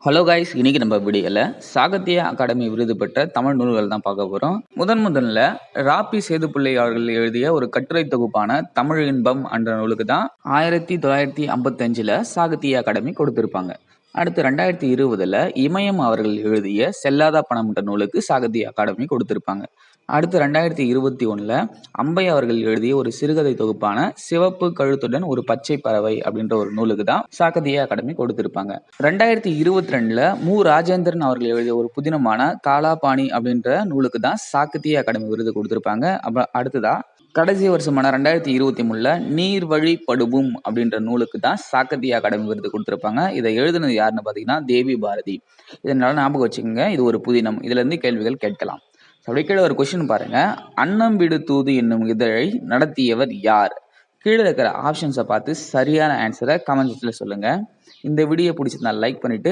Hello guys, இன்னைக்கு நம்ம வீடியோல சாகித்ய அகாடமி விருது பெற்ற தமிழ் நூல்கள் தான் பார்க்க போறோம். முதல்ல ராபி சேதுப்பிள்ளை அவர்கள் எழுதிய ஒரு கட்டுரை தொகுப்பான தமிழ் இன்பம் என்ற நூலுக்கு தான் 1955ல் சாகித்ய அகாடமி கொடுத்திருப்பாங்க. அடுத்து 2020ல் இமயம் அவர்கள் எழுதிய செல்லாத பணம் என்ற நூலுக்கு சாகித்ய அகாடமி கொடுத்திருப்பாங்க. அடுத்து 2021ல் அம்பை அவர்கள் எழுதிய ஒரு சிறுகதை தொகுப்பான சிவப்பு கழுத்துடன் ஒரு பச்சை பறவை அப்படின்ற ஒரு நூலுக்கு தான் சாகித்ய அகாடமி கொடுத்திருப்பாங்க. 2022ல் மு ராஜேந்திரன் அவர்கள் எழுதிய ஒரு புதினமான காலாபாணி அப்படின்ற நூலுக்கு தான் சாகித்ய அகாடமி விருது கொடுத்திருப்பாங்க. அப்புறம் அடுத்ததா கடைசி வருஷமான 2023ல் நீர் வழி படுவும் அப்படின்ற நூலுக்கு தான் சாகித்ய அகாடமி விருது கொடுத்திருப்பாங்க. இதை எழுதுனது யாருன்னு பார்த்தீங்கன்னா தேவி பாரதி. இதனால ஞாபகம் வச்சுக்கோங்க, இது ஒரு புதினம். இதுல இருந்து கேள்விகள் கேட்கலாம். அப்படி கீழே ஒரு கொஸ்டின் பாருங்க. அன்னம்பிடு தூது என்னும் இதழை நடத்தியவர் யார்? கீழே இருக்கிற ஆப்ஷன்ஸை பார்த்து சரியான ஆன்சரை கமெண்ட் செக்ஷன்ல சொல்லுங்க. இந்த வீடியோ பிடிச்சிருந்தா லைக் பண்ணிட்டு